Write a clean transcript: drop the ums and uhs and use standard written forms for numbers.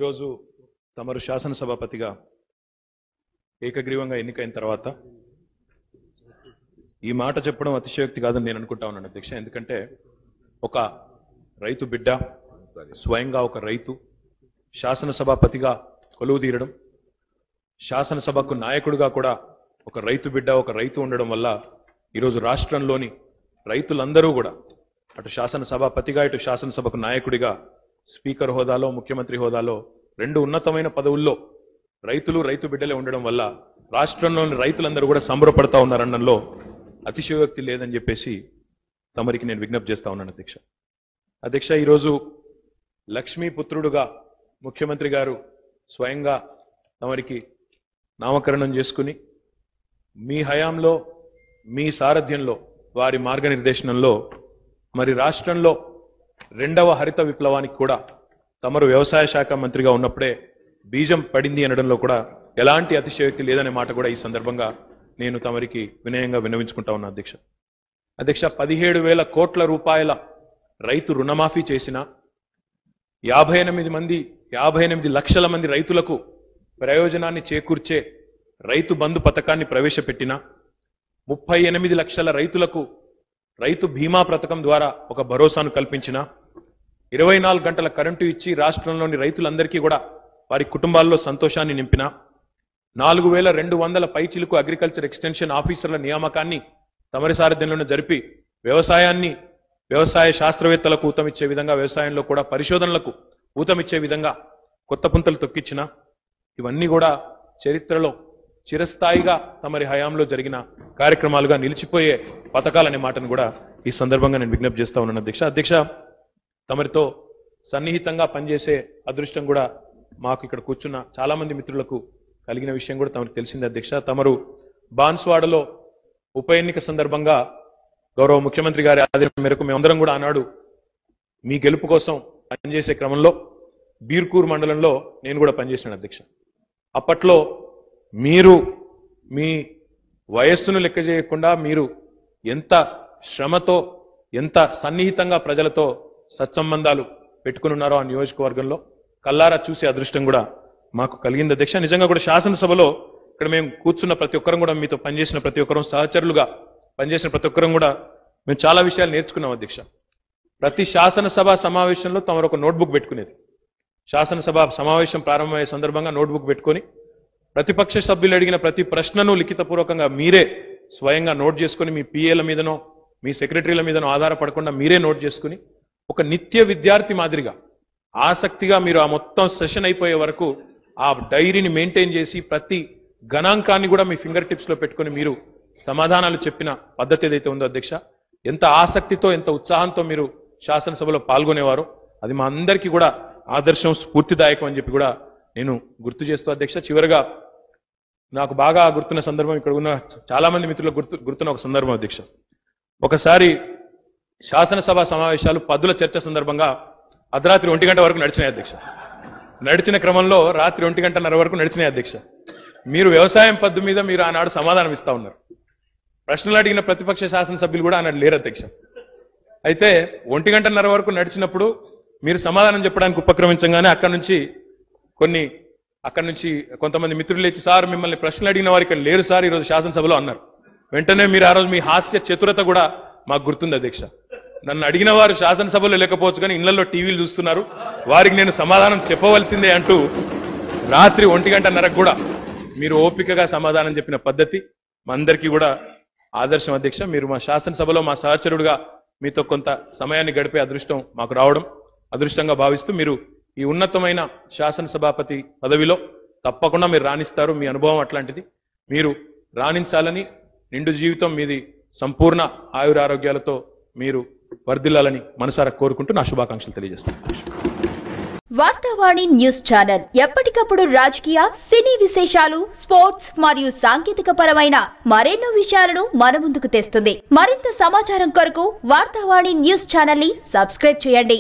ఈరోజు తమరు శాసనసభాపతిగా ఏకగ్రీవంగా ఎన్నికైన తర్వాత ఈ మాట చెప్పడం అతిశయోక్తి కాదని నేను అనుకుంటా ఉన్నాను అధ్యక్ష. ఎందుకంటే ఒక రైతు బిడ్డ స్వయంగా ఒక రైతు శాసనసభాపతిగా కొలువు తీరడం, శాసనసభకు నాయకుడిగా కూడా ఒక రైతు బిడ్డ ఒక రైతు ఉండడం వల్ల ఈరోజు రాష్ట్రంలోని రైతులందరూ కూడా అటు శాసనసభాపతిగా ఇటు శాసనసభకు నాయకుడిగా స్పీకర్ హోదాలో ముఖ్యమంత్రి హోదాలో రెండు ఉన్నతమైన పదవుల్లో రైతు బిడ్డలే ఉండడం వల్ల రాష్ట్రంలోని రైతులందరూ కూడా సంబరపడతా ఉన్నారన్నంలో అతిశయోక్తి లేదని చెప్పేసి తమరికి నేను విజ్ఞప్తి చేస్తా ఉన్నాను అధ్యక్ష. ఈరోజు లక్ష్మీపుత్రుడుగా ముఖ్యమంత్రి గారు స్వయంగా తమరికి నామకరణం చేసుకుని మీ హయాంలో మీ సారథ్యంలో వారి మార్గనిర్దేశనంలో మరి రాష్ట్రంలో రెండవ హరిత విప్లవానికి కూడా తమరు వ్యవసాయ శాఖ మంత్రిగా ఉన్నప్పుడే బీజం పడింది అనడంలో కూడా ఎలాంటి అతిశయోక్తి లేదనే మాట కూడా ఈ సందర్భంగా నేను తమరికి వినయంగా విన్నవించుకుంటా ఉన్నా అధ్యక్ష. 17,000 కోట్ల రూపాయల రైతు రుణమాఫీ చేసిన 58 లక్షల మంది రైతులకు ప్రయోజనాన్ని చేకూర్చే రైతు బంధు పథకాన్ని ప్రవేశపెట్టిన 38 లక్షల రైతులకు రైతు బీమా పథకం ద్వారా ఒక భరోసాను కల్పించిన 24 గంటల కరెంటు ఇచ్చి రాష్ట్రంలోని రైతులందరికీ కూడా వారి కుటుంబాల్లో సంతోషాన్ని నింపిన 4,200 పైచిలుకు అగ్రికల్చర్ ఎక్స్టెన్షన్ ఆఫీసర్ల నియామకాన్ని తమరి సారథ్యంలోనే జరిపి వ్యవసాయ శాస్త్రవేత్తలకు ఊతమిచ్చే విధంగా వ్యవసాయంలో కూడా పరిశోధనలకు ఊతమిచ్చే విధంగా కొత్త పుంతలు తొక్కించిన ఇవన్నీ కూడా చరిత్రలో చిరస్థాయిగా తమరి హయాంలో జరిగిన కార్యక్రమాలుగా నిలిచిపోయే పథకాలనే మాటను కూడా ఈ సందర్భంగా నేను విజ్ఞప్తి చేస్తా ఉన్నాను అధ్యక్ష. తమరితో సన్నిహితంగా పనిచేసే అదృష్టం కూడా మాకు ఇక్కడ కూర్చున్న చాలా మంది మిత్రులకు కలిగిన విషయం కూడా తమకు తెలిసింది అధ్యక్ష. తమరు బాన్స్వాడలో ఉప ఎన్నిక సందర్భంగా గౌరవ ముఖ్యమంత్రి గారి ఆదేశం మేరకు మేమందరం కూడా ఆనాడు మీ గెలుపు కోసం పనిచేసే క్రమంలో బీర్కూర్ మండలంలో నేను కూడా పనిచేశాను అధ్యక్ష. అప్పట్లో మీరు మీ వయస్సును లెక్క చేయకుండా మీరు ఎంత శ్రమతో ఎంత సన్నిహితంగా ప్రజలతో సత్సంబంధాలు పెట్టుకుని ఉన్నారో ఆ నియోజకవర్గంలో కల్లారా చూసే అదృష్టం కూడా మాకు కలిగింది అధ్యక్ష. నిజంగా కూడా శాసనసభలో ఇక్కడ మేము కూర్చున్న ప్రతి ఒక్కరం కూడా మీతో పనిచేసిన ప్రతి ఒక్కరం సహచరులుగా పనిచేసిన ప్రతి ఒక్కరం కూడా మేము చాలా విషయాలు నేర్చుకున్నాం అధ్యక్ష. ప్రతి శాసనసభ సమావేశంలో తమరు ఒక నోట్బుక్ పెట్టుకునేది. శాసనసభ సమావేశం ప్రారంభమయ్యే సందర్భంగా నోట్బుక్ పెట్టుకొని ప్రతిపక్ష సభ్యులు అడిగిన ప్రతి ప్రశ్నను లిఖితపూర్వకంగా మీరే స్వయంగా నోట్ చేసుకుని మీ పిఏల మీదనో మీ సెక్రటరీల మీదనో ఆధారపడకుండా మీరే నోట్ చేసుకుని ఒక నిత్య విద్యార్థి మాదిరిగా ఆసక్తిగా మీరు ఆ మొత్తం సెషన్ అయిపోయే వరకు ఆ డైరీని మెయింటైన్ చేసి ప్రతి గణాంకాన్ని కూడా మీ ఫింగర్ టిప్స్ లో పెట్టుకుని మీరు సమాధానాలు చెప్పిన పద్ధతి ఏదైతే ఉందో అధ్యక్ష, ఎంత ఆసక్తితో ఎంత ఉత్సాహంతో మీరు శాసనసభలో పాల్గొనేవారో అది మా అందరికీ కూడా ఆదర్శం స్ఫూర్తిదాయకం అని చెప్పి కూడా నేను గుర్తు చేస్తూ అధ్యక్ష. చివరిగా నాకు బాగా గుర్తున్న సందర్భం, ఇక్కడ ఉన్న చాలా మంది మిత్రులకు గుర్తున్న ఒక సందర్భం అధ్యక్ష. ఒకసారి శాసనసభ సమావేశాలు పద్దుల చర్చ సందర్భంగా అర్ధరాత్రి 1 గంట వరకు నడిచినాయి అధ్యక్ష. నడిచిన క్రమంలో రాత్రి 1 గంటన్నర వరకు నడిచినాయి అధ్యక్ష. మీరు వ్యవసాయం పద్దు మీద మీరు ఆనాడు సమాధానం ఇస్తా ఉన్నారు. ప్రశ్నలు అడిగిన ప్రతిపక్ష శాసనసభ్యులు కూడా ఆనాడు లేరు అధ్యక్ష. అయితే 1 గంటన్నర వరకు నడిచినప్పుడు మీరు సమాధానం చెప్పడానికి ఉపక్రమించగానే అక్కడి నుంచి కొంతమంది మిత్రులు లేచి, సార్ మిమ్మల్ని ప్రశ్నలు అడిగిన వారు ఇక్కడ లేరు సార్ ఈరోజు శాసనసభలో అన్నారు. వెంటనే మీరు ఆ రోజు మీ హాస్య చతురత కూడా మాకు గుర్తుంది అధ్యక్ష. నన్ను అడిగిన వారు శాసనసభలో లేకపోవచ్చు కానీ ఇళ్లలో టీవీలు చూస్తున్నారు, వారికి నేను సమాధానం చెప్పవలసిందే అంటూ రాత్రి 1 గంటన్నరకు కూడా మీరు ఓపికగా సమాధానం చెప్పిన పద్ధతి మా అందరికీ కూడా ఆదర్శం అధ్యక్ష. మీరు మా శాసనసభలో మా సహచరుడుగా మీతో కొంత సమయాన్ని గడిపే అదృష్టం మాకు రావడం అదృష్టంగా భావిస్తూ మీరు ఈ ఉన్నతమైన శాసనసభాపతి పదవిలో తప్పకుండా మీరు రాణిస్తారు. మీ అనుభవం అట్లాంటిది. మీరు రాణించాలని, నిండు జీవితం మీది సంపూర్ణ ఆయురారోగ్యాలతో మీరు వర్ధిల్లాలని మనసారా కోరుకుంటూ నా శుభాకాంక్షలు తెలియజేస్తాను. వార్తావాణి న్యూస్ ఛానల్ ఎప్పటికప్పుడు రాజకీయ, సినీ విశేషాలు, స్పోర్ట్స్ మరియు సాంకేతిక పరమైన మరెన్నో విషయాలను మన ముందుకు తెస్తుంది. మరింత సమాచారం కొరకు వార్తావాణి న్యూస్ ఛానల్ ని సబ్స్క్రైబ్ చేయండి.